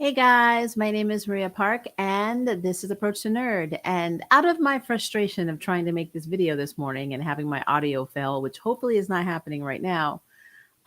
Hey guys, my name is Maria Park, and this is Approach to Nerd. And out of my frustration of trying to make this video this morning and having my audio fail, which hopefully is not happening right now,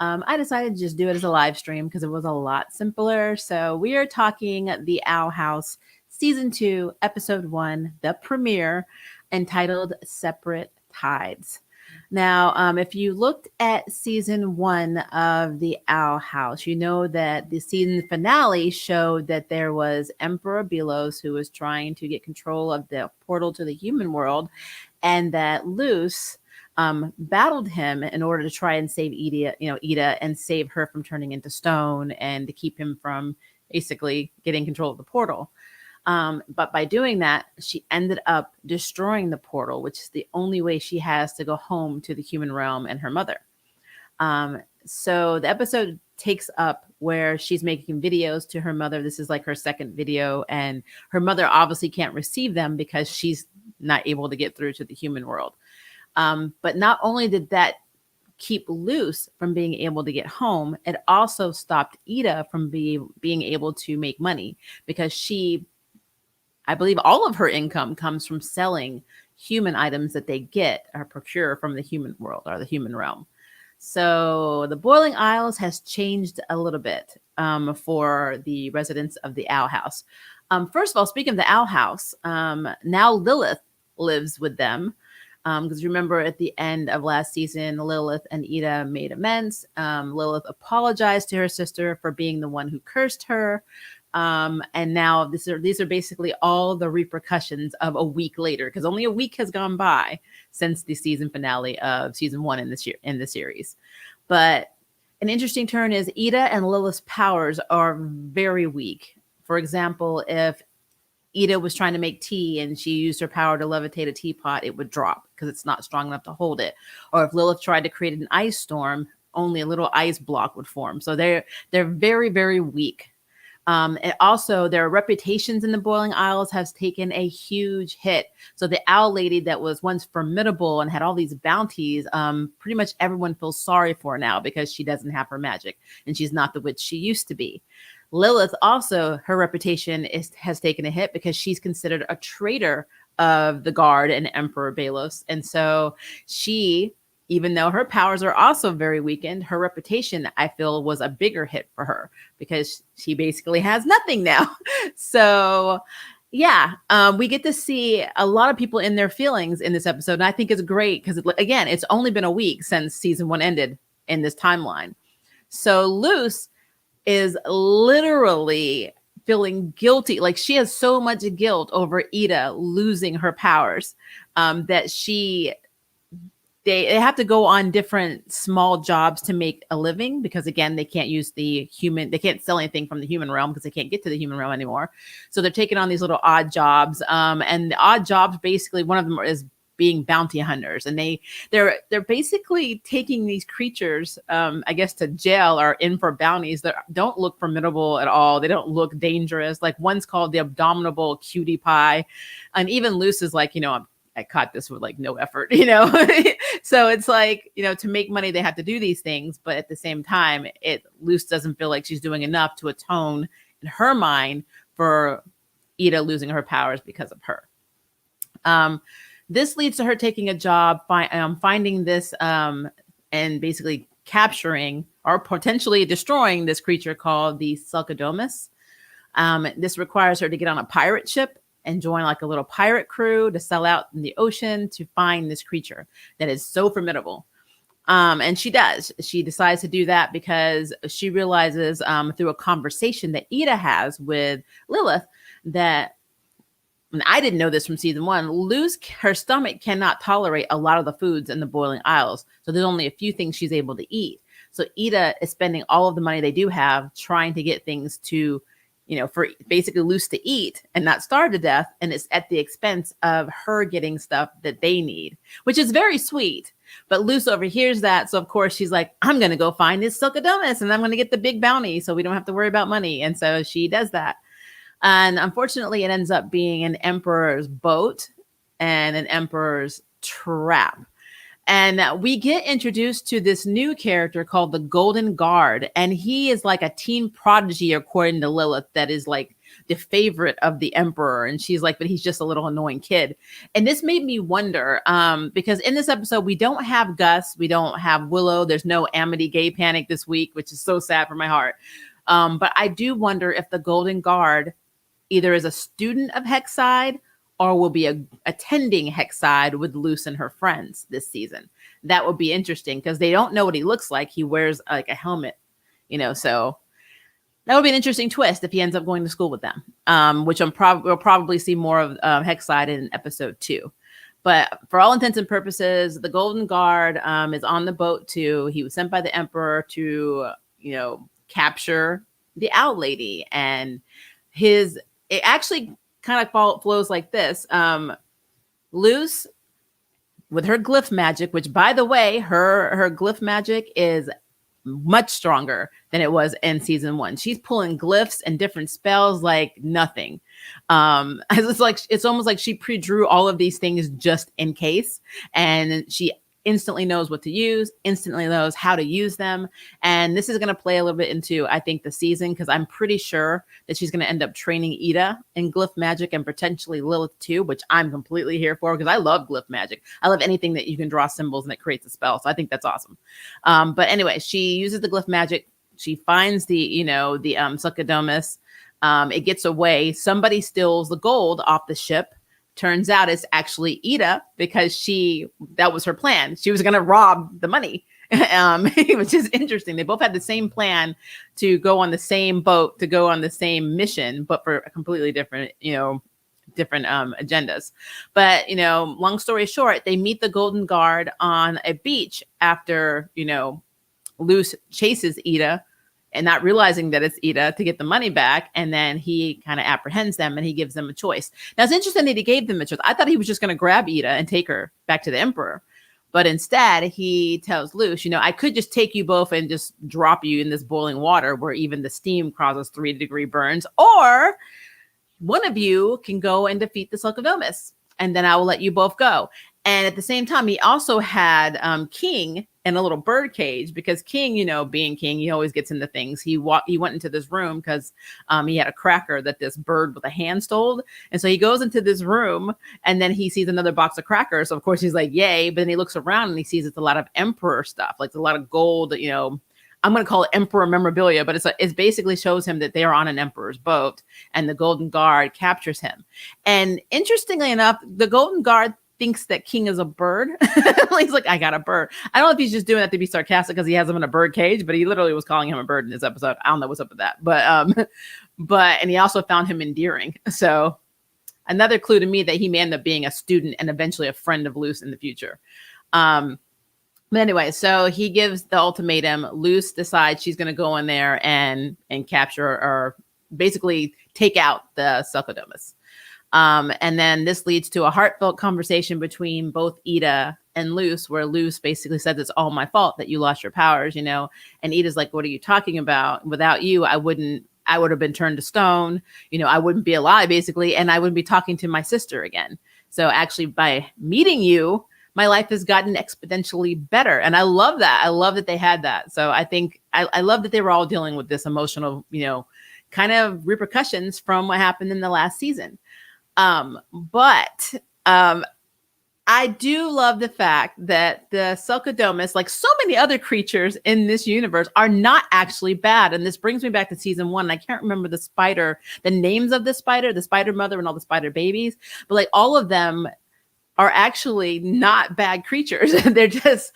I decided to just do it as a live stream because it was a lot simpler. So we are talking The Owl House, Season 2, Episode 1, the premiere, entitled Separate Tides. Now, if you looked at season 1 of The Owl House, you know that the season finale showed that there was Emperor Belos who was trying to get control of the portal to the human world, and that Luce battled him in order to try and save Ida, and save her from turning into stone and to keep him from basically getting control of the portal. But by doing that, she ended up destroying the portal, which is the only way she has to go home to the human realm and her mother. So the episode takes up where she's making videos to her mother. This is like her second video, and her mother obviously can't receive them because she's not able to get through to the human world. But not only did that keep Luce from being able to get home, it also stopped Ida from being able to make money because I believe all of her income comes from selling human items that they get or procure from the human world or the human realm. So the Boiling Isles has changed a little bit for the residents of the Owl House. First of all, speaking of the Owl House, now Lilith lives with them. Because remember at the end of last season, Lilith and Ida made amends. Lilith apologized to her sister for being the one who cursed her. And now these are basically all the repercussions of a week later, because only a week has gone by since the season finale of season 1 in the series. But an interesting turn is Ida and Lilith's powers are very weak. For example, if Ida was trying to make tea and she used her power to levitate a teapot, it would drop because it's not strong enough to hold it. Or if Lilith tried to create an ice storm, only a little ice block would form. So they're very, very weak. And also their reputations in the Boiling Isles has taken a huge hit. So the owl lady that was once formidable and had all these bounties, pretty much everyone feels sorry for now because she doesn't have her magic and she's not the witch she used to be. Lilith also, her reputation has taken a hit because she's considered a traitor of the guard and Emperor Belos. And so she, even though her powers are also very weakened, her reputation, I feel, was a bigger hit for her because she basically has nothing now. So yeah, we get to see a lot of people in their feelings in this episode. And I think it's great because, again, it's only been a week since season 1 ended in this timeline. So Luce is literally feeling guilty. Like she has so much guilt over Ida losing her powers that they have to go on different small jobs to make a living because, again, they can't sell anything from the human realm because they can't get to the human realm anymore. So they're taking on these little odd jobs. And the odd jobs, basically, one of them is being bounty hunters. And they're basically taking these creatures, I guess, to jail or in for bounties that don't look formidable at all. They don't look dangerous. Like one's called the Abominable Cutie Pie. And even Luce is like, I caught this with like no effort, So it's like, to make money, they have to do these things. But at the same time, Luce doesn't feel like she's doing enough to atone in her mind for Ida losing her powers because of her. This leads to her taking a job, finding this and basically capturing or potentially destroying this creature called the Sulcadomus. This requires her to get on a pirate ship and join like a little pirate crew to sail out in the ocean to find this creature that is so formidable. And she does. She decides to do that because she realizes through a conversation that Ida has with Lilith that, and I didn't know this from season 1, Luce, her stomach cannot tolerate a lot of the foods in the Boiling Isles. So there's only a few things she's able to eat. So Ida is spending all of the money they do have trying to get things to, for basically Luce to eat and not starve to death. And it's at the expense of her getting stuff that they need, which is very sweet. But Luce overhears that. So of course she's like, I'm going to go find this Sulcadomus and I'm going to get the big bounty so we don't have to worry about money. And so she does that. And unfortunately, it ends up being an emperor's boat and an emperor's trap. And we get introduced to this new character called the Golden Guard. And he is like a teen prodigy, according to Lilith, that is like the favorite of the Emperor. And she's like, but he's just a little annoying kid. And this made me wonder, because in this episode, we don't have Gus, we don't have Willow, there's no Amity gay panic this week, which is so sad for my heart. But I do wonder if the Golden Guard either is a student of Hexside or will be attending Hexside with Luce and her friends this season. That would be interesting because they don't know what he looks like. He wears like a helmet, so that would be an interesting twist if he ends up going to school with them, which we'll probably see more of Hexside in episode 2. But for all intents and purposes, the Golden Guard is on the boat too. He was sent by the Emperor to, capture the Owl Lady, and it actually kind of flows like this. Luce, with her glyph magic, which by the way, her glyph magic is much stronger than it was in season 1. She's pulling glyphs and different spells like nothing. It's almost like she pre-drew all of these things just in case, and she instantly knows what to use, instantly knows how to use them. And this is going to play a little bit into, I think, the season, because I'm pretty sure that she's going to end up training Ida in glyph magic and potentially Lilith too, which I'm completely here for because I love glyph magic. I love anything that you can draw symbols and it creates a spell. So I think that's awesome. But anyway, she uses the glyph magic. She finds the Succodomus. It gets away. Somebody steals the gold off the ship. Turns out it's actually Ida because that was her plan. She was going to rob the money, which is interesting. They both had the same plan to go on the same boat, to go on the same mission, but for completely different, agendas. But, long story short, they meet the Golden Guard on a beach after, Luce chases Ida and not realizing that it's Ida to get the money back. And then he kind of apprehends them and he gives them a choice. Now, it's interesting that he gave them a choice. I thought he was just going to grab Ida and take her back to the Emperor. But instead, he tells Luce, I could just take you both and just drop you in this boiling water where even the steam causes 3-degree burns. Or one of you can go and defeat the Succodomus, and then I will let you both go. And at the same time, he also had King in a little bird cage because King, being King, he always gets into things. He went into this room because he had a cracker that this bird with a hand stole. And so he goes into this room and then he sees another box of crackers. So of course he's like, yay. But then he looks around and he sees it's a lot of Emperor stuff, like a lot of gold, I'm going to call it Emperor memorabilia, but it basically shows him that they are on an Emperor's boat and the Golden Guard captures him. And interestingly enough, the Golden Guard thinks that King is a bird. He's like, I got a bird. I don't know if he's just doing that to be sarcastic because he has him in a bird cage, but he literally was calling him a bird in this episode. I don't know what's up with that. And he also found him endearing. So another clue to me that he may end up being a student and eventually a friend of Luce in the future. But anyway, so he gives the ultimatum. Luce decides she's going to go in there and capture or basically take out the Succodomus. And then this leads to a heartfelt conversation between both Ida and Luce, where Luce basically says it's all my fault that you lost your powers, and Ida's like, what are you talking about? Without you, I would have been turned to stone. I wouldn't be alive basically. And I wouldn't be talking to my sister again. So actually by meeting you, my life has gotten exponentially better. And I love that. I love that they had that. So I think I love that they were all dealing with this emotional, kind of repercussions from what happened in the last season. But I do love the fact that the Succodomus, like so many other creatures in this universe, are not actually bad. And this brings me back to season 1. I can't remember the names of the spider mother and all the spider babies, but like all of them are actually not bad creatures. They're just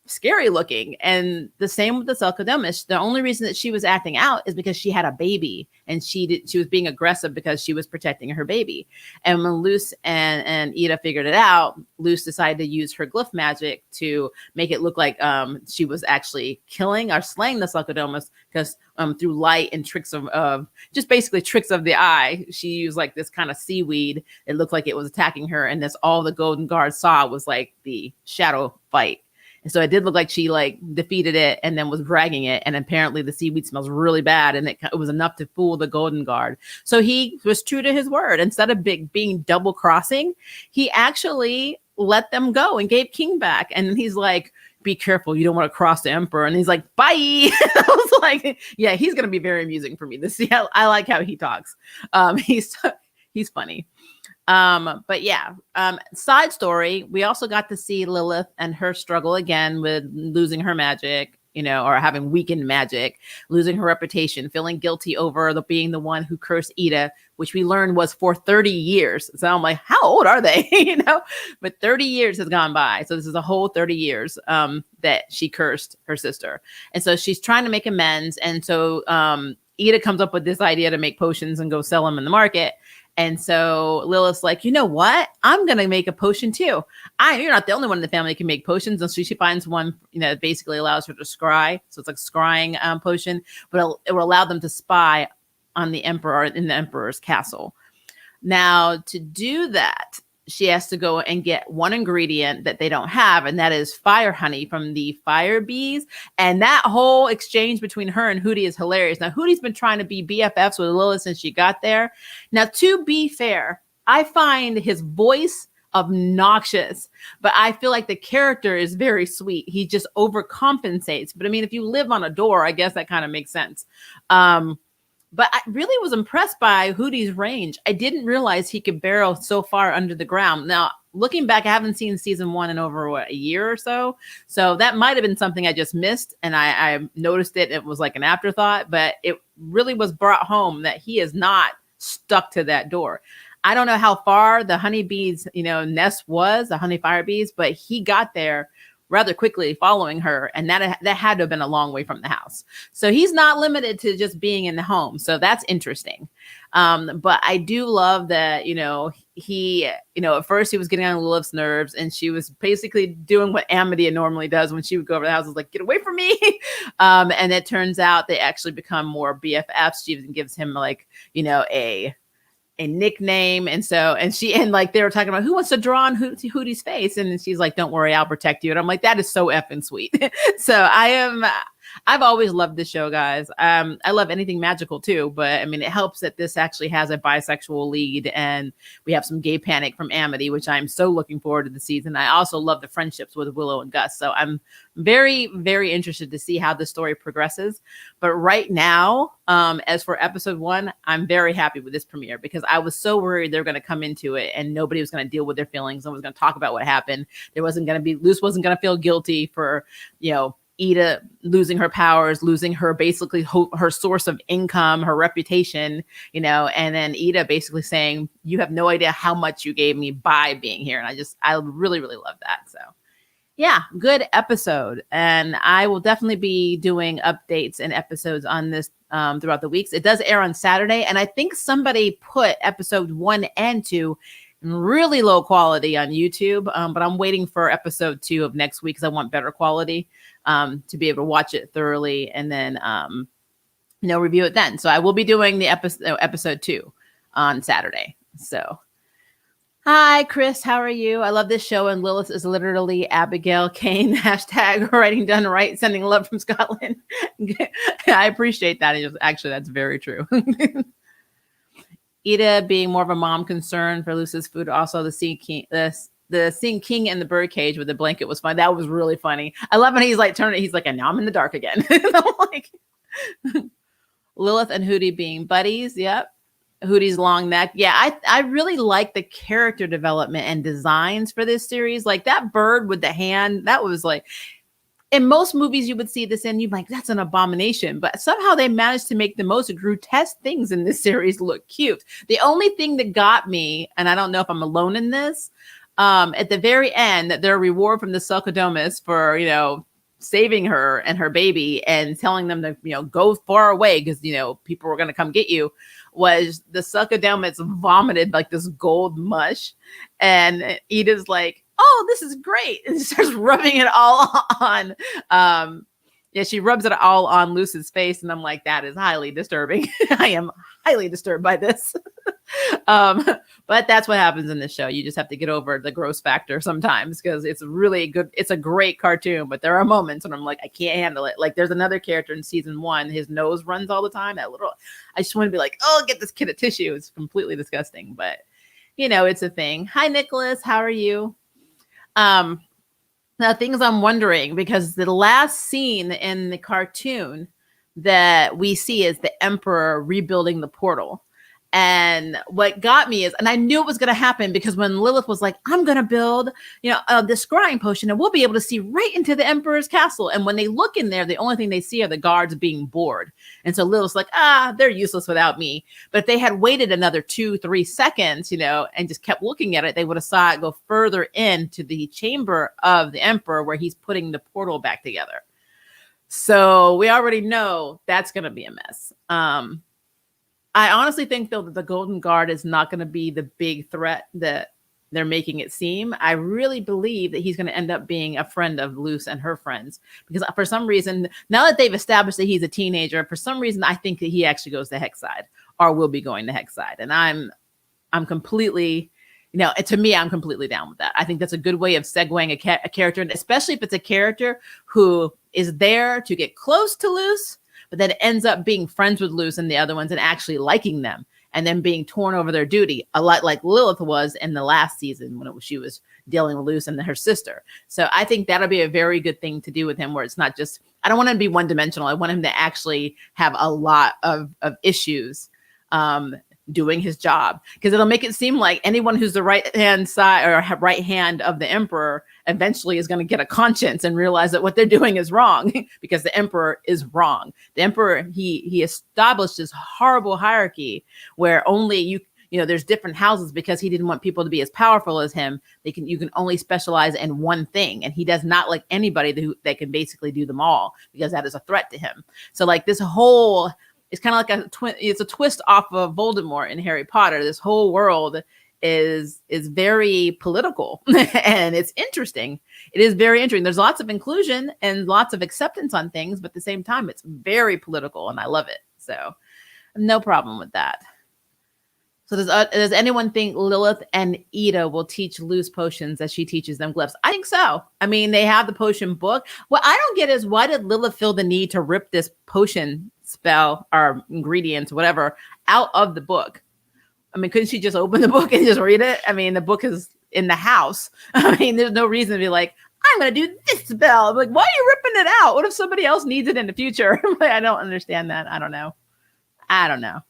scary looking. And the same with the Succodomus. The only reason that she was acting out is because she had a baby and she was being aggressive because she was protecting her baby. And when Luce and Ida figured it out, Luce decided to use her glyph magic to make it look like she was actually killing or slaying the Succodomus because through light and tricks of just basically tricks of the eye, she used like this kind of seaweed. It looked like it was attacking her. And that's all the Golden Guard saw was like the shadow fight. And so it did look like she like defeated it and then was dragging it. And apparently the seaweed smells really bad. And it was enough to fool the Golden Guard. So he was true to his word. Instead of being double crossing, he actually let them go and gave King back. And he's like, be careful, you don't want to cross the emperor. And he's like, bye. I was like, yeah, he's going to be very amusing for me to see. I like how he talks. He's funny. But yeah, side story, we also got to see Lilith and her struggle again with losing her magic, or having weakened magic, losing her reputation, feeling guilty over being the one who cursed Ida, which we learned was for 30 years. So I'm like, how old are they? But 30 years has gone by. So this is a whole 30 years that she cursed her sister. And so she's trying to make amends. And so Ida comes up with this idea to make potions and go sell them in the market. And so Lilith's like, you know what? I'm going to make a potion too. You're not the only one in the family that can make potions. And so she finds one, that basically allows her to scry. So it's like a scrying potion, but it will allow them to spy on the emperor in the emperor's castle. Now, to do that, she has to go and get one ingredient that they don't have, and that is fire honey from the fire bees. And that whole exchange between her and Hootie is hilarious. Now, Hootie's been trying to be BFFs with Lilith since she got there. Now, to be fair, I find his voice obnoxious, but I feel like the character is very sweet. He just overcompensates. But I mean, if you live on a door, I guess that kind of makes sense. But I really was impressed by Hootie's range. I didn't realize he could barrel so far under the ground. Now, looking back, I haven't seen season 1 in over a year or so. So that might have been something I just missed. And I noticed it. It was like an afterthought, but it really was brought home that he is not stuck to that door. I don't know how far the honeybees, nest was, the honey fire bees, but he got there rather quickly following her. And that had to have been a long way from the house. So he's not limited to just being in the home. So that's interesting. But I do love that, he, at first he was getting on Lilith's nerves, and she was basically doing what Amidia normally does when she would go over the house. Is like, get away from me. And it turns out they actually become more BFFs. She even gives him like, a nickname. And like they were talking about who wants to draw on Hootie's face. And she's like, don't worry, I'll protect you. And I'm like, that is so effing sweet. So I've always loved this show, guys. I love anything magical too, but I mean, it helps that this actually has a bisexual lead, and we have some gay panic from Amity, which I'm so looking forward to the season. I also love the friendships with Willow and Gus. So I'm very, very interested to see how the story progresses. But right now, as for episode 1, I'm very happy with this premiere, because I was so worried they're going to come into it and nobody was going to deal with their feelings. No one was going to talk about what happened. Luce wasn't going to feel guilty for, Ida losing her powers, losing her basically her source of income, her reputation, and then Ida basically saying, you have no idea how much you gave me by being here. And I really, really love that. So yeah, good episode. And I will definitely be doing updates and episodes on this throughout the weeks. It does air on Saturday. And I think somebody put episode 1 and 2 in really low quality on YouTube. But I'm waiting for episode 2 of next week because I want better quality to be able to watch it thoroughly and then, review it then. So I will be doing the episode 2 on Saturday. So hi, Chris. How are you? I love this show. And Lilith is literally Abigail Kane. # writing done right. Sending love from Scotland. I appreciate that. Actually, that's very true. Ida being more of a mom concern for Luce's food. Also, the seeing King in the birdcage with the blanket was fun. That was really funny. I love when he's like turning. He's like, and now I'm in the dark again. I'm like, Lilith and Hootie being buddies. Yep. Hootie's long neck. Yeah, I really like the character development and designs for this series. Like that bird with the hand, that was like, in most movies you would see this and you're like, that's an abomination. But somehow they managed to make the most grotesque things in this series look cute. The only thing that got me, and I don't know if I'm alone in this, at the very end, that their reward from the Selkodomus for, saving her and her baby and telling them to, go far away because, people were going to come get you, was the Selkodomus vomited like this gold mush. And Ida's like, oh, this is great. And she starts rubbing it all on. She rubs it all on Luce's face. And I'm like, that is highly disturbing. I am highly disturbed by this. But that's what happens in this show. You just have to get over the gross factor sometimes because it's really good. It's a great cartoon, but there are moments when I'm like, I can't handle it. Like there's another character in season 1, his nose runs all the time. I just want to be like, oh, get this kid a tissue. It's completely disgusting, but it's a thing. Hi, Nicholas. How are you? Um, Now, things I'm wondering, because the last scene in the cartoon that we see is the Emperor rebuilding the portal. And what got me is, and I knew it was going to happen because when Lilith was like, I'm going to build, this scrying potion and we'll be able to see right into the Emperor's castle. And when they look in there, the only thing they see are the guards being bored. And so Lilith's like, they're useless without me. But if they had waited another 2-3 seconds, and just kept looking at it, they would have saw it go further into the chamber of the Emperor where he's putting the portal back together. So we already know that's going to be a mess. I honestly think, though, that the Golden Guard is not going to be the big threat that they're making it seem. I really believe that he's going to end up being a friend of Luce and her friends, because for some reason, now that they've established that he's a teenager, for some reason, I think that he actually goes to Hexside or will be going to Hexside. And I'm completely, to me, I'm completely down with that. I think that's a good way of segueing a character, and especially if it's a character who is there to get close to Luce, but then ends up being friends with Luce and the other ones and actually liking them, and then being torn over their duty, a lot like Lilith was in the last season when she was dealing with Luce and her sister. So I think that'll be a very good thing to do with him, where it's not just, I don't want him to be one-dimensional. I want him to actually have a lot of issues doing his job, because it'll make it seem like anyone who's the right hand side or right hand of the Emperor eventually is going to get a conscience and realize that what they're doing is wrong, because the Emperor is wrong. The Emperor, he established this horrible hierarchy where only there's different houses, because he didn't want people to be as powerful as him. You can only specialize in one thing, and he does not like anybody that can basically do them all, because that is a threat to him. So like this whole, it's kind of like it's a twist off of Voldemort in Harry Potter. This whole world is very political and it's interesting. It is very interesting. There's lots of inclusion and lots of acceptance on things, but at the same time, it's very political and I love it. So no problem with that. So does anyone think Lilith and Ida will teach Luce potions as she teaches them glyphs? I think so. I mean, they have the potion book. What I don't get is, why did Lilith feel the need to rip this potion spell or ingredients, whatever, out of the book? I mean, couldn't she just open the book and just read it? I mean, the book is in the house. I mean, there's no reason to be like, I'm going to do this spell. I'm like, why are you ripping it out? What if somebody else needs it in the future? I don't understand that. I don't know.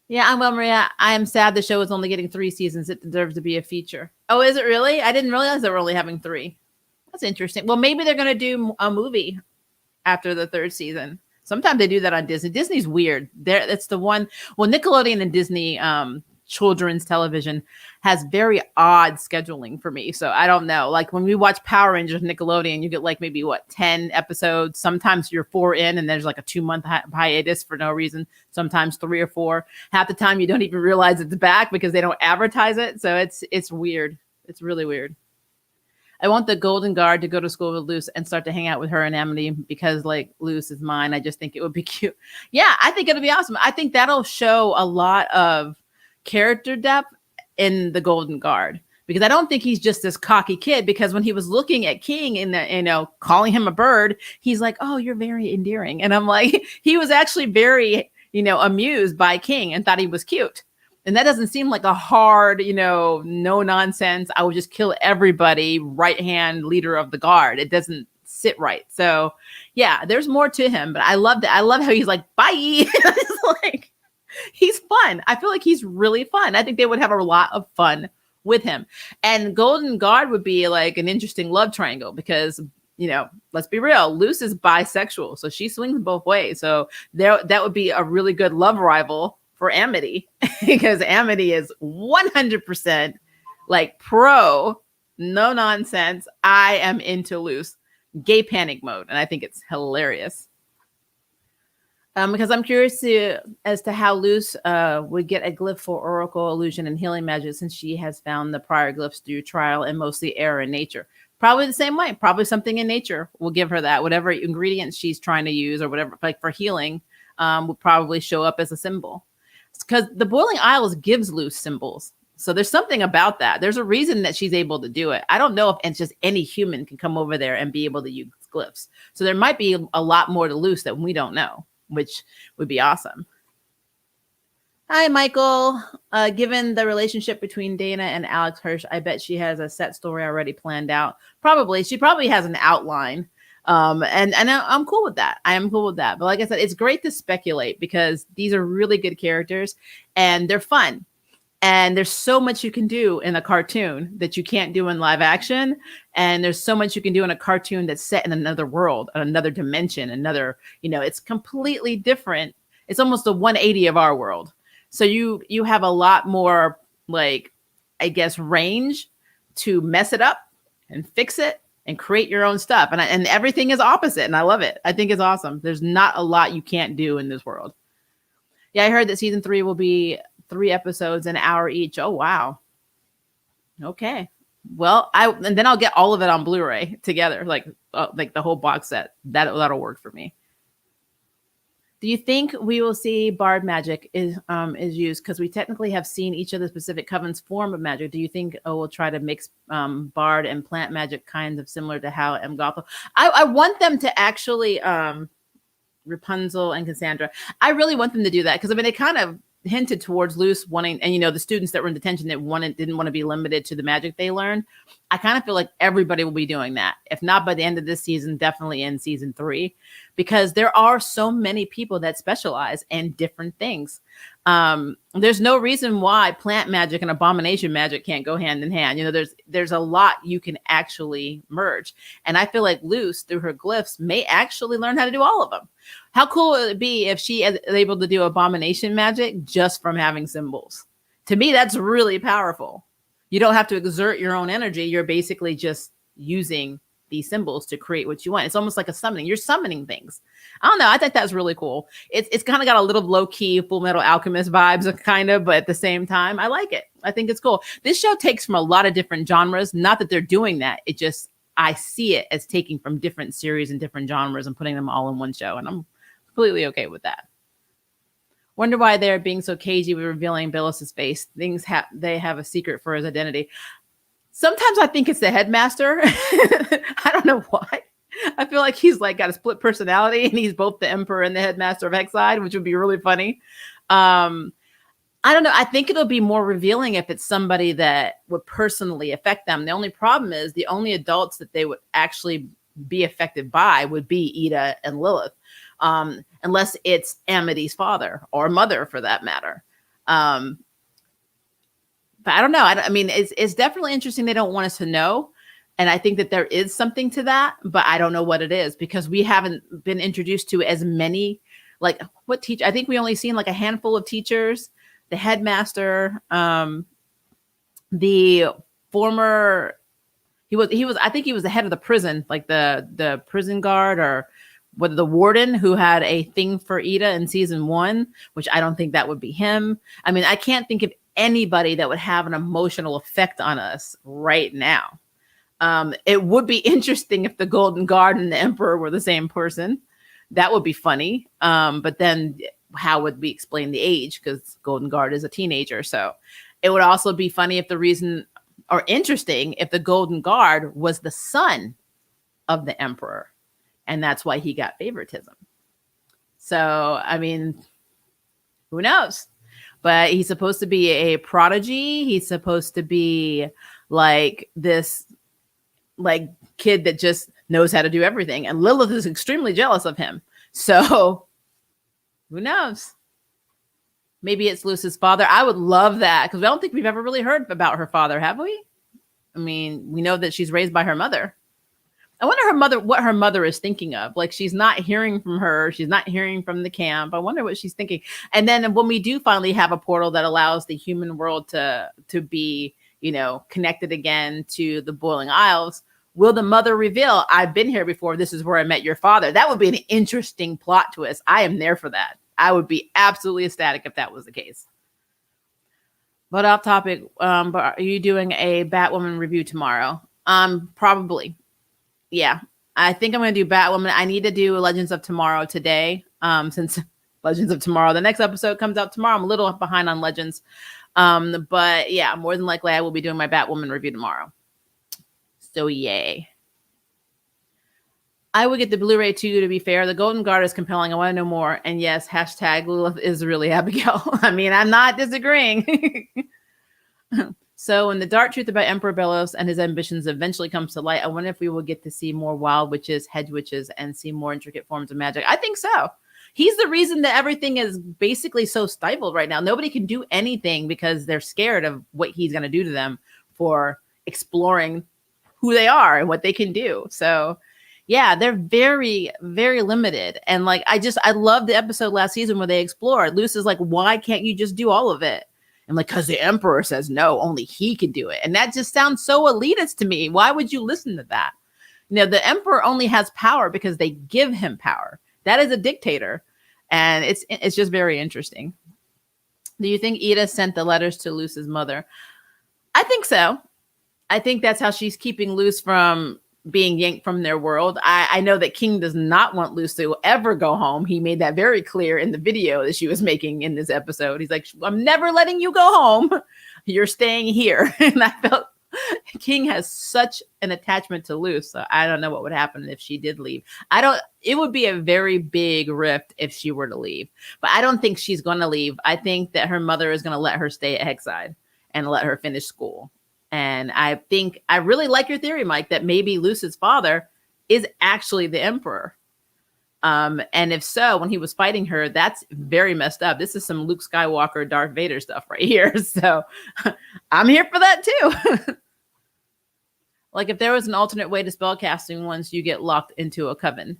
Yeah, I'm well, Maria. I am sad the show is only getting 3 seasons. It deserves to be a feature. Oh, is it really? I didn't realize they were only having 3. That's interesting. Well, maybe they're going to do a movie after the 3rd season. Sometimes they do that on Disney. Disney's weird. It's the one. Well, Nickelodeon and Disney children's television has very odd scheduling for me. So I don't know. Like when we watch Power Rangers Nickelodeon, you get like maybe 10 episodes. Sometimes you're 4 in and there's like a 2-month hiatus for no reason. Sometimes 3 or 4. Half the time you don't even realize it's back because they don't advertise it. So it's weird. It's really weird. I want the Golden Guard to go to school with Luce and start to hang out with her and Amity, because like Luce is mine. I just think it would be cute. Yeah, I think it'll be awesome. I think that'll show a lot of character depth in the Golden Guard, because I don't think he's just this cocky kid, because when he was looking at King and calling him a bird, he's like, oh, you're very endearing. And I'm like, he was actually very, amused by King and thought he was cute. And that doesn't seem like a hard, no nonsense, I would just kill everybody, right hand leader of the guard. It doesn't sit right. So yeah, there's more to him, but I love that. I love how he's like, bye. It's like, he's fun. I feel like he's really fun. I think they would have a lot of fun with him. And Golden Guard would be like an interesting love triangle, because let's be real, Luce is bisexual, so she swings both ways. So that would be a really good love rival for Amity, because Amity is 100% like pro, no nonsense. I am into Luce, gay panic mode, and I think it's hilarious. Because I'm curious as to how Luce would get a glyph for Oracle, Illusion, and Healing Magic, since she has found the prior glyphs through trial and mostly error in nature. Probably the same way. Probably something in nature will give her that. Whatever ingredients she's trying to use or whatever, like for healing, will probably show up as a symbol. Because the Boiling Isles gives Luce symbols. So there's something about that. There's a reason that she's able to do it. I don't know if it's just any human can come over there and be able to use glyphs. So there might be a lot more to Luce that we don't know, which would be awesome. Hi, Michael. Given the relationship between Dana and Alex Hirsch, I bet she has a set story already planned out. Probably. She probably has an outline. And I'm cool with that. I am cool with that. But like I said, it's great to speculate because these are really good characters and they're fun. And there's so much you can do in a cartoon that you can't do in live action. And there's so much you can do in a cartoon that's set in another world, another dimension, another, it's completely different. It's almost a 180 of our world. So you have a lot more, like, I guess, range to mess it up and fix it and create your own stuff. And everything is opposite. And I love it. I think it's awesome. There's not a lot you can't do in this world. Yeah, I heard that season 3 will be 3 episodes, an hour each. Oh, wow. Okay. Well, and then I'll get all of it on Blu-ray together, like the whole box set. That'll work for me. Do you think we will see Bard magic is used? Because we technically have seen each of the specific coven's form of magic. Do you think we'll try to mix Bard and plant magic kinds of similar to how Gothel? I want them to actually Rapunzel and Cassandra. I really want them to do that because it kind of hinted towards Luce wanting, and the students that were in detention that didn't want to be limited to the magic they learned. I kind of feel like everybody will be doing that. If not by the end of this season, definitely in season 3, because there are so many people that specialize in different things. There's no reason why plant magic and abomination magic can't go hand in hand. There's a lot you can actually merge. And I feel like Luce, through her glyphs, may actually learn how to do all of them. How cool would it be if she is able to do abomination magic just from having symbols? To me, that's really powerful. You don't have to exert your own energy. You're basically just using these symbols to create what you want. It's almost like a summoning. You're summoning things. I don't know. I think that's really cool. It's kind of got a little low-key Full Metal Alchemist vibes, kind of, but at the same time, I like it. I think it's cool. This show takes from a lot of different genres. Not that they're doing that. I see it as taking from different series and different genres and putting them all in one show. And I'm completely okay with that. Wonder why they're being so cagey with revealing Billis's face. They have a secret for his identity. Sometimes I think it's the Headmaster. I don't know why. I feel like he's got a split personality and he's both the Emperor and the Headmaster of Hexside, which would be really funny. I don't know. I think it'll be more revealing if it's somebody that would personally affect them. The only problem is the only adults that they would actually be affected by would be Ida and Lilith. Unless it's Amity's father or mother for that matter. But I don't know. It's definitely interesting. They don't want us to know. And I think that there is something to that, but I don't know what it is because we haven't been introduced to as many, what teacher? I think we only seen a handful of teachers, the headmaster, the former, I think he was the head of the prison, the prison guard or whether the warden who had a thing for Ida in season 1, which I don't think that would be him. I can't think of anybody that would have an emotional effect on us right now. It would be interesting if the Golden Guard and the Emperor were the same person. That would be funny. But then how would we explain the age? Because Golden Guard is a teenager. So it would also be funny or interesting if the Golden Guard was the son of the Emperor. And that's why he got favoritism. So, who knows? But he's supposed to be a prodigy. He's supposed to be this kid that just knows how to do everything. And Lilith is extremely jealous of him. So, who knows? Maybe it's Luce's father. I would love that because I don't think we've ever really heard about her father, have we? We know that she's raised by her mother. I wonder what her mother is thinking of. She's not hearing from her. She's not hearing from the camp. I wonder what she's thinking. And then when we do finally have a portal that allows the human world to be, connected again to the Boiling Isles, will the mother reveal, I've been here before. This is where I met your father. That would be an interesting plot twist. I am there for that. I would be absolutely ecstatic if that was the case. But off topic, but are you doing a Batwoman review tomorrow? Probably. Yeah, I think I'm going to do Batwoman. I need to do Legends of Tomorrow today. Since Legends of Tomorrow, the next episode comes out tomorrow. I'm a little behind on Legends. But yeah, more than likely I will be doing my Batwoman review tomorrow. So yay. I would get the Blu-ray too, to be fair. The Golden Guard is compelling. I want to know more. And yes, hashtag Lilith is really Abigail. I mean, I'm not disagreeing. So when the dark truth about Emperor Belos and his ambitions eventually comes to light, I wonder if we will get to see more wild witches, hedge witches, and see more intricate forms of magic. I think so. He's the reason that everything is basically so stifled right now. Nobody can do anything because they're scared of what he's going to do to them for exploring who they are and what they can do. So yeah, they're very, very limited. And like, I love the episode last season where they explored. Luce is like, why can't you just do all of it? I'm like, because the Emperor says no, only he can do it. And that just sounds so elitist to me. Why would you listen to that? You know, the Emperor only has power because they give him power. That is a dictator. And it's just very interesting. Do you think Ida sent the letters to Luce's mother? I think so. I think that's how she's keeping Luce from being yanked from their world. I know that King does not want Luce to ever go home. He made that very clear in the video that she was making in this episode. He's like, I'm never letting you go home. You're staying here. And I felt King has such an attachment to Luce. So I don't know what would happen if she did leave. It would be a very big rift if she were to leave, but I don't think she's going to leave. I think that her mother is going to let her stay at Hexside and let her finish school. And I think I really like your theory, Mike, that maybe Luce's father is actually the Emperor. And if so, when he was fighting her, that's very messed up. This is some Luke Skywalker, Darth Vader stuff right here. So I'm here for that too. Like if there was an alternate way to spell casting once you get locked into a coven.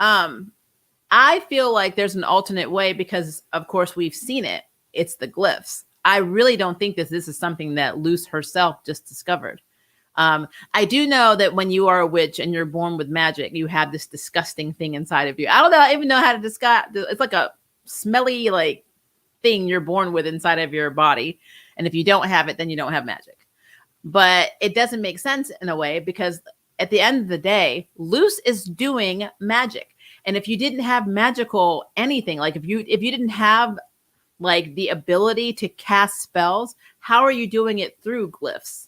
I feel like there's an alternate way because of course we've seen it. It's the glyphs. I really don't think that this is something that Luce herself just discovered. I do know that when you are a witch and you're born with magic, you have this disgusting thing inside of you. I don't know, I even know how to describe. It's like a smelly like thing you're born with inside of your body. And if you don't have it, then you don't have magic. But it doesn't make sense in a way because at the end of the day, Luce is doing magic. And if you didn't have magical anything, like if you didn't have like the ability to cast spells, how are you doing it through glyphs?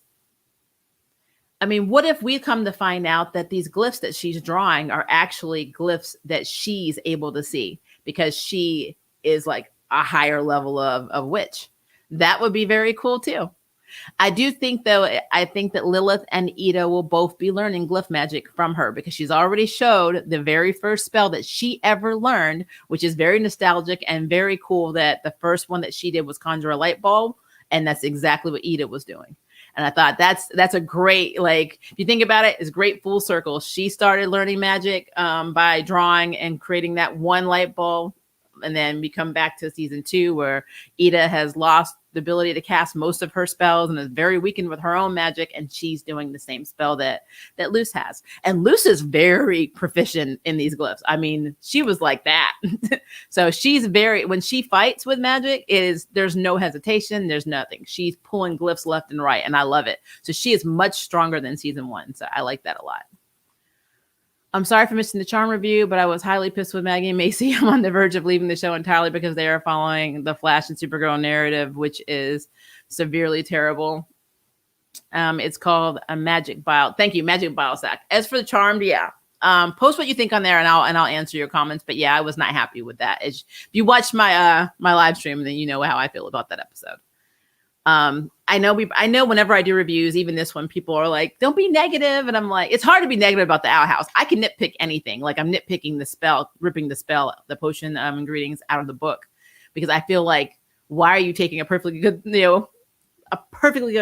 I mean, what if we come to find out that these glyphs that she's drawing are actually glyphs that she's able to see because she is like a higher level of witch? That would be very cool too. I do think though, I think that Lilith and Ida will both be learning glyph magic from her because she's already showed the very first spell that she ever learned, which is very nostalgic and very cool that the first one that she did was conjure a light bulb. And that's exactly what Ida was doing. And I thought that's a great, like, if you think about it, it's great full circle. She started learning magic by drawing and creating that one light bulb. And then we come back to season 2 where Ida has lost the ability to cast most of her spells and is very weakened with her own magic. And she's doing the same spell that Luce has. And Luce is very proficient in these glyphs. I mean, she was like that. So she's when she fights with magic, there's no hesitation. There's nothing. She's pulling glyphs left and right. And I love it. So she is much stronger than season 1. So I like that a lot. I'm sorry for missing the Charm review, but I was highly pissed with Maggie and Macy. I'm on the verge of leaving the show entirely because they are following the Flash and Supergirl narrative, which is severely terrible. It's called a Magic Bile. Thank you, Magic Bile Sack. As for the Charmed, yeah. Post what you think on there, and I'll answer your comments. But yeah, I was not happy with that. If you watched my my live stream, then you know how I feel about that episode. I know whenever I do reviews, even this one, people are like, don't be negative. And I'm like, it's hard to be negative about the Owl House. I can nitpick anything. Like I'm nitpicking the spell, ripping the potion ingredients out of the book because I feel like, why are you taking a perfectly good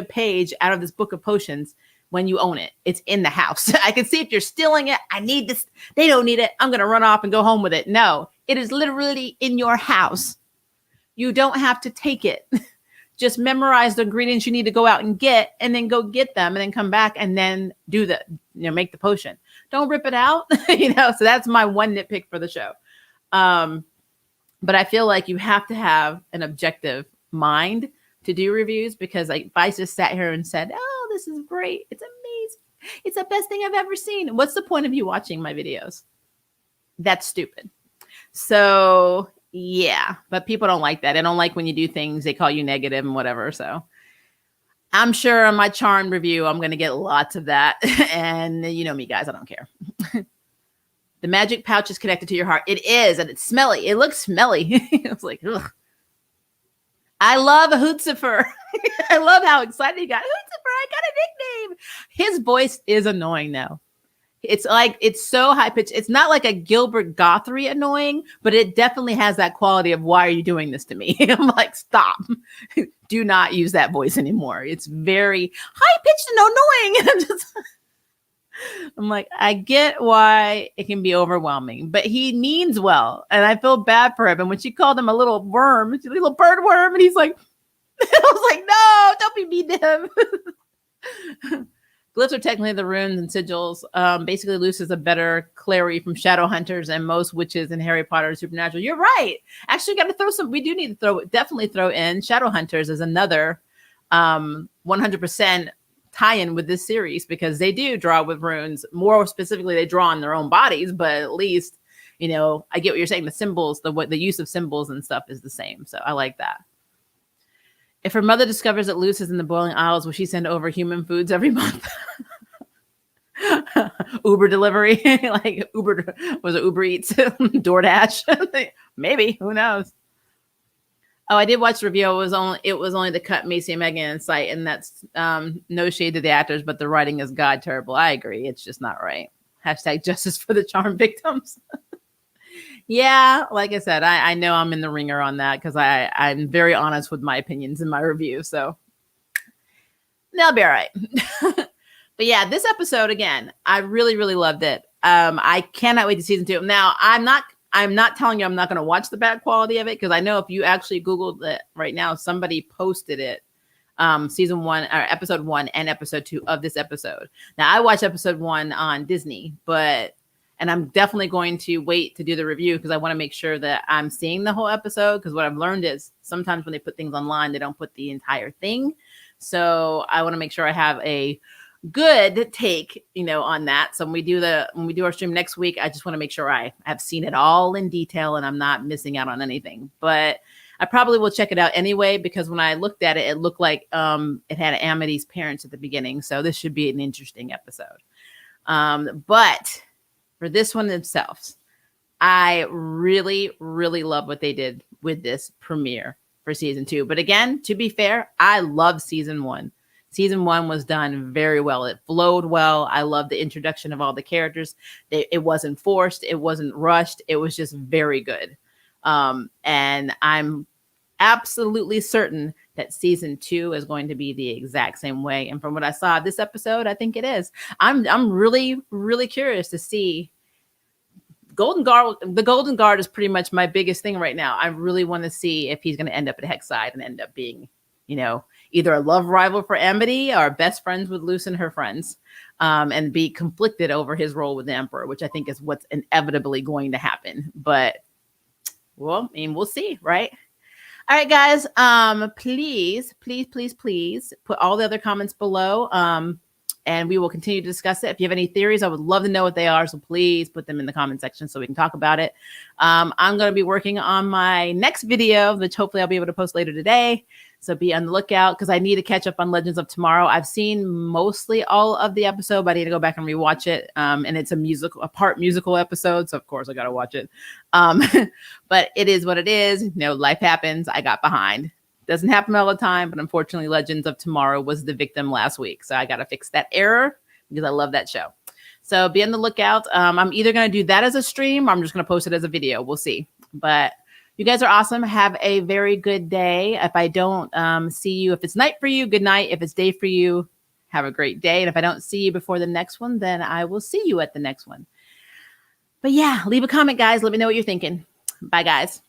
page out of this book of potions when you own it? It's in the house. I can see if you're stealing it. I need this. They don't need it. I'm going to run off and go home with it. No, it is literally in your house. You don't have to take it. Just memorize the ingredients you need to go out and get, and then go get them, and then come back and then make the potion. Don't rip it out, So that's my one nitpick for the show. But I feel like you have to have an objective mind to do reviews because, like, if I just sat here and said, "Oh, this is great. It's amazing. It's the best thing I've ever seen," what's the point of you watching my videos? That's stupid. So. Yeah, but people don't like that. They don't like when you do things, they call you negative and whatever. So I'm sure on my Charmed review, I'm going to get lots of that. And you know me, guys, I don't care. The magic pouch is connected to your heart. It is, and it's smelly. It looks smelly. It's like, ugh. I love Hootzifer. I love how excited he got. Hootzifer, I got a nickname. His voice is annoying now. It's like, it's so high pitched. It's not like a Gilbert Gottfried annoying, but it definitely has that quality of, why are you doing this to me? I'm like, stop. Do not use that voice anymore. It's very high pitched and annoying. I'm like, I get why it can be overwhelming, but he means well. And I feel bad for him. And when she called him a little worm, a little bird worm, and he's like, I was like, no, don't be mean to him. Glyphs are technically the runes and sigils. Basically, Luce is a better Clary from Shadowhunters and most witches in Harry Potter and Supernatural. You're right. Actually, got to throw some. We do need to definitely throw in Shadowhunters as another 100% tie-in with this series, because they do draw with runes. More specifically, they draw on their own bodies, but at least, I get what you're saying. The symbols, the use of symbols and stuff is the same. So I like that. If her mother discovers that Luce is in the Boiling Isles, will she send over human foods every month? Uber delivery, like Uber, was it Uber Eats, DoorDash? Maybe, who knows? Oh, I did watch the review. It was only the cut Macy and Megan in sight, and that's no shade to the actors, but the writing is god terrible. I agree, it's just not right. Hashtag justice for the charm victims. Yeah, like I said, I know I'm in the ringer on that, because I'm very honest with my opinions in my review. So they'll be all right. But yeah, this episode, again, I really, really loved it. I cannot wait to season 2. Now, I'm not telling you I'm not going to watch the bad quality of it, because I know if you actually Googled it right now, somebody posted it, season 1 or episode 1 and episode 2 of this episode. Now, I watched episode 1 on Disney, and I'm definitely going to wait to do the review, because I want to make sure that I'm seeing the whole episode. Because what I've learned is sometimes when they put things online, they don't put the entire thing. So I want to make sure I have a good take, on that. So when we do our stream next week, I just want to make sure I have seen it all in detail and I'm not missing out on anything. But I probably will check it out anyway, because when I looked at it, it looked like it had Amity's parents at the beginning. So this should be an interesting episode. But for this one themselves, I really, really love what they did with this premiere for season 2. But again, to be fair, I love season 1. Season 1 was done very well. It flowed well. I love the introduction of all the characters. It wasn't forced. It wasn't rushed. It was just very good. And I'm absolutely certain that season 2 is going to be the exact same way. And from what I saw this episode, I think it is. I'm really, really curious to see Golden Guard. The Golden Guard is pretty much my biggest thing right now. I really want to see if he's going to end up at Hexside and end up being, either a love rival for Amity or best friends with Luce and her friends, and be conflicted over his role with the Emperor, which I think is what's inevitably going to happen. But, well, we'll see, right? All right, guys, please put all the other comments below, and we will continue to discuss it. If you have any theories, I would love to know what they are, so please put them in the comment section so we can talk about it. I'm going to be working on my next video, which hopefully I'll be able to post later today, so be on the lookout, because I need to catch up on Legends of Tomorrow. I've seen mostly all of the episode, but I need to go back and rewatch it, and it's a part musical episode, so of course I got to watch it. But it is what it is. Life happens. I got behind. Doesn't happen all the time, but unfortunately, Legends of Tomorrow was the victim last week, so I got to fix that error, because I love that show. So be on the lookout. I'm either going to do that as a stream, or I'm just going to post it as a video. We'll see. But you guys are awesome. Have a very good day. If I don't see you, if it's night for you, good night. If it's day for you, have a great day. And if I don't see you before the next one, then I will see you at the next one. But yeah, leave a comment, guys. Let me know what you're thinking. Bye, guys.